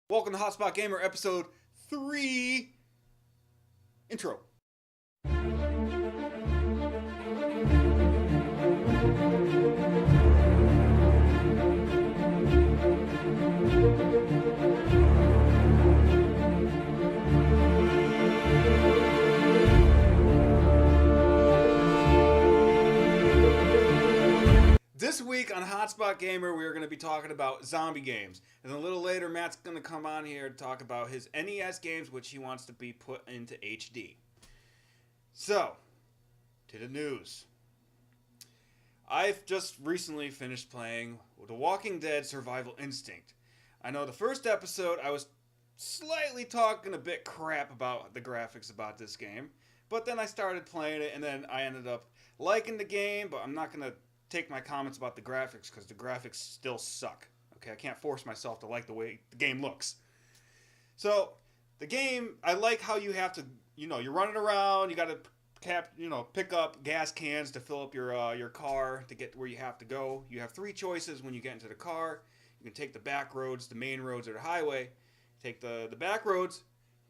Welcome to Hotspot Gamer episode 3 intro. This week on Hotspot Gamer, we are going to be talking about zombie games. And then a little later, Matt's going to come on here to talk about his NES games, which he wants to be put into HD. So, to the news. I've just recently finished playing The Walking Dead Survival Instinct. I know the first episode, I was slightly talking a bit crap about the graphics about this game. But then I started playing it, and then I ended up liking the game, but I'm not going to take my comments about the graphics because the graphics still suck. Okay, I can't force myself to like the way the game looks. So the game, I like how you have to, you're running around. You got to pick up gas cans to fill up your car to get where you have to go. You have three choices when you get into the car. You can take the back roads, the main roads, or the highway. Take the back roads,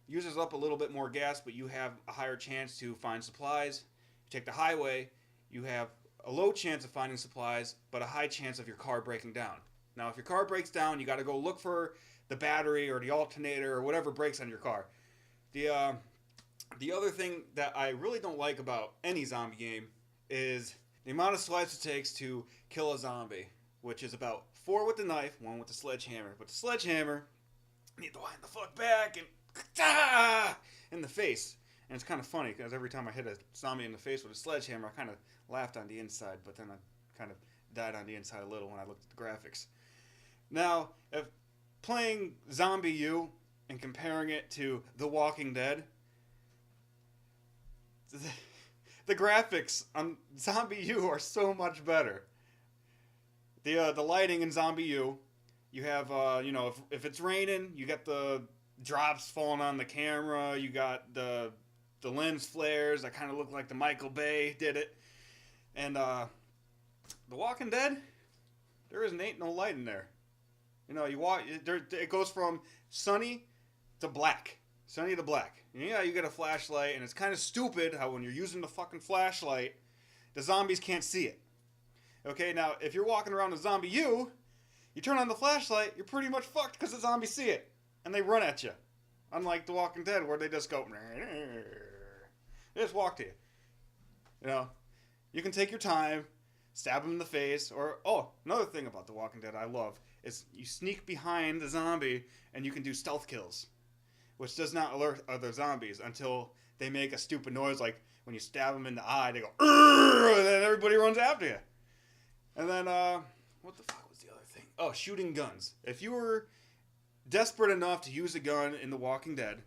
uses up a little bit more gas, but you have a higher chance to find supplies. You take the highway, you have a low chance of finding supplies, but a high chance of your car breaking down. Now, if your car breaks down, you got to go look for the battery or the alternator or whatever breaks on your car. The other thing that I really don't like about any zombie game is the amount of swipes it takes to kill a zombie, which is about 4 with the knife, 1 with the sledgehammer. But the sledgehammer, you need to wind the fuck back and in the face. And it's kind of funny because every time I hit a zombie in the face with a sledgehammer, I kind of laughed on the inside, but then I kind of died on the inside a little when I looked at the graphics. Now, if playing ZombiU and comparing it to The Walking Dead, the graphics on ZombiU are so much better. The lighting in ZombiU, you have if it's raining, you got the drops falling on the camera. You got the lens flares that kind of look like the Michael Bay did it. And The Walking Dead, ain't no light in there. You walk, it goes from sunny to black. Sunny to black. Yeah, you get a flashlight, and it's kind of stupid how when you're using the fucking flashlight, the zombies can't see it. Okay, now, if you're walking around a ZombiU, you turn on the flashlight, you're pretty much fucked because the zombies see it. And they run at you. Unlike The Walking Dead, where they just go, they just walk to you. You can take your time, stab them in the face, or, another thing about The Walking Dead I love is you sneak behind the zombie and you can do stealth kills, which does not alert other zombies until they make a stupid noise like when you stab them in the eye, they go, and then everybody runs after you. And then, what the fuck was the other thing? Oh, shooting guns. If you were desperate enough to use a gun in The Walking Dead,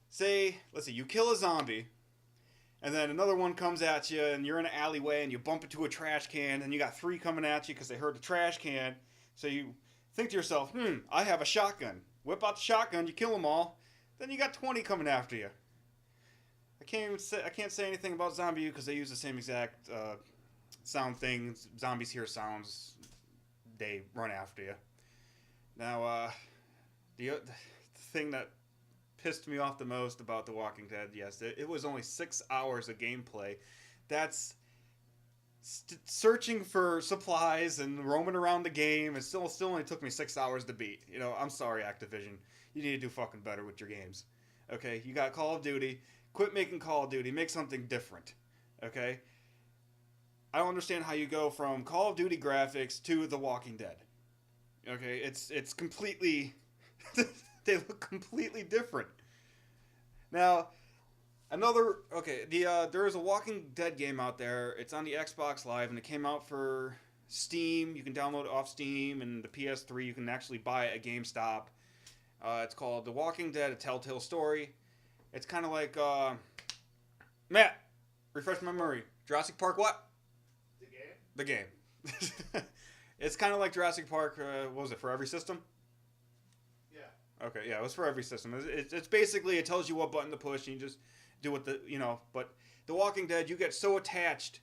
let's see, you kill a zombie, and then another one comes at you, and you're in an alleyway, and you bump into a trash can, and you got 3 coming at you because they heard the trash can. So you think to yourself, I have a shotgun. Whip out the shotgun, you kill them all, then you got 20 coming after you. I can't say anything about ZombiU because they use the same exact sound thing. Zombies hear sounds, they run after you. Now, the thing that pissed me off the most about The Walking Dead, yes, it was only 6 hours of gameplay. That's searching for supplies and roaming around the game. It still only took me 6 hours to beat. I'm sorry, Activision. You need to do fucking better with your games. Okay, you got Call of Duty. Quit making Call of Duty. Make something different. Okay? I don't understand how you go from Call of Duty graphics to The Walking Dead. Okay, it's completely, they look completely different. Now, there is a Walking Dead game out there. It's on the Xbox Live, and it came out for Steam. You can download it off Steam, and the PS3, you can actually buy it at GameStop. It's called The Walking Dead, a TellTale story. It's kind of like, Matt, refresh my memory. Jurassic Park what? The game. It's kind of like Jurassic Park, what was it, for every system? Yeah. Okay, yeah, it was for every system. It's basically, it tells you what button to push, and you just do what but The Walking Dead, you get so attached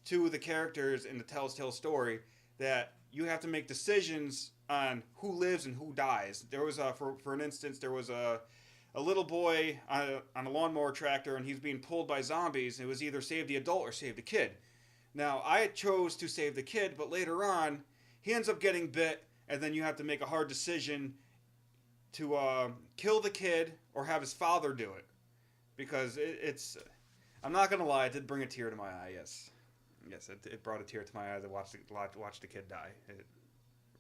to the characters in the TellTale story that you have to make decisions on who lives and who dies. There was for an instance, there was a little boy on a lawnmower tractor, and he was being pulled by zombies. It was either save the adult or save the kid. Now, I chose to save the kid, but later on, he ends up getting bit, and then you have to make a hard decision to kill the kid or have his father do it. Because it's... I'm not going to lie, it did bring a tear to my eye, yes. Yes, it brought a tear to my eye to watch the kid die. It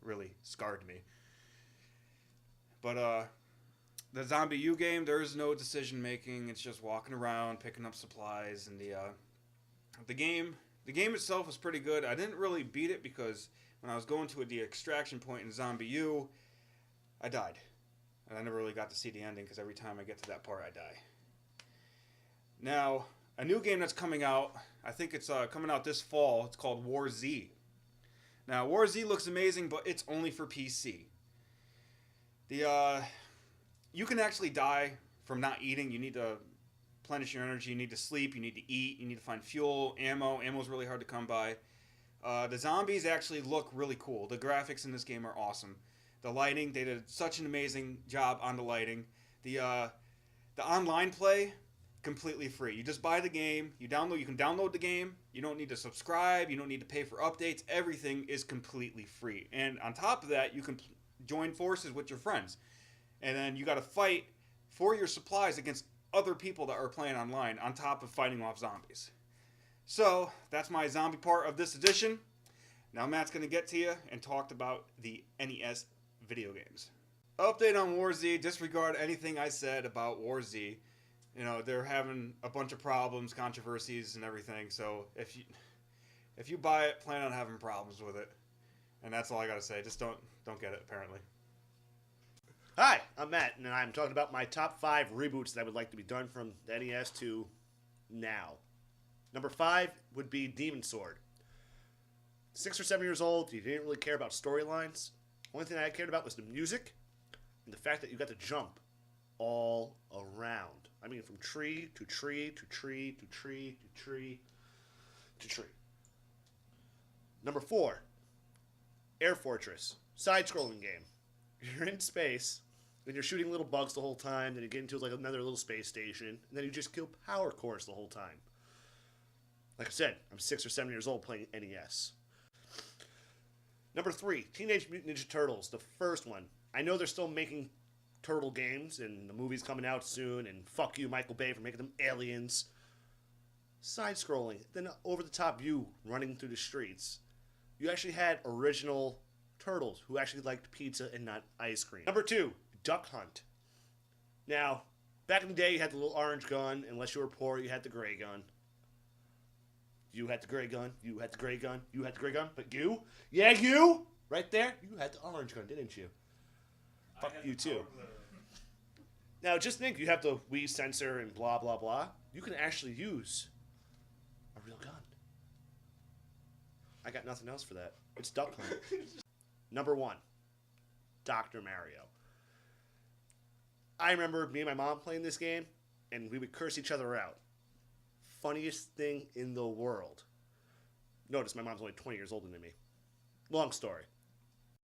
really scarred me. But, the ZombiU game, there is no decision making. It's just walking around, picking up supplies, and the game itself was pretty good. I didn't really beat it because when I was going to the extraction point in ZombiU, I died. And I never really got to see the ending because every time I get to that part, I die. Now, a new game that's coming out, I think it's coming out this fall. It's called War Z. Now, War Z looks amazing, but it's only for PC. You can actually die from not eating. You need to replenish your energy. You need to sleep. You need to eat. You need to find fuel, ammo. Ammo's really hard to come by. The zombies actually look really cool. The graphics in this game are awesome. The lighting, they did such an amazing job on the lighting. The online play, completely free. You just buy the game. You can download the game. You don't need to subscribe. You don't need to pay for updates. Everything is completely free. And on top of that, you can join forces with your friends. And then you got to fight for your supplies against other people that are playing online on top of fighting off zombies. So, that's my zombie part of this edition. Now Matt's going to get to you and talk about the NES video games. Update on War Z. Disregard anything I said about War Z. You know, they're having a bunch of problems, controversies, and everything. So, if you buy it, plan on having problems with it. And that's all I got to say. Just don't get it, apparently. Hi, I'm Matt, and I'm talking about my top 5 reboots that I would like to be done from the NES to now. Number 5 would be Demon Sword. 6 or 7 years old, you didn't really care about storylines. Only thing I cared about was the music and the fact that you got to jump all around. I mean, from tree to tree to tree to tree to tree to tree. Number 4, Air Fortress. Side-scrolling game. You're in space, and you're shooting little bugs the whole time, then you get into like another little space station, and then you just kill power cores the whole time. Like I said, I'm 6 or 7 years old playing NES. Number 3, Teenage Mutant Ninja Turtles, the first one. I know they're still making turtle games, and the movie's coming out soon, and fuck you, Michael Bay, for making them aliens. Side-scrolling, then over-the-top view running through the streets. You actually had original turtles who actually liked pizza and not ice cream. Number 2, Duck Hunt. Now, back in the day, you had the little orange gun. Unless you were poor, you had the gray gun. You had the gray gun. You had the gray gun. You had the gray gun. But you? Yeah, you! Right there, you had the orange gun, didn't you? Fuck you, too. Now, just think, you have the Wii sensor and blah, blah, blah. You can actually use a real gun. I got nothing else for that. It's Duck Hunt. Number 1, Dr. Mario. I remember me and my mom playing this game, and we would curse each other out. Funniest thing in the world. Notice my mom's only 20 years older than me. Long story.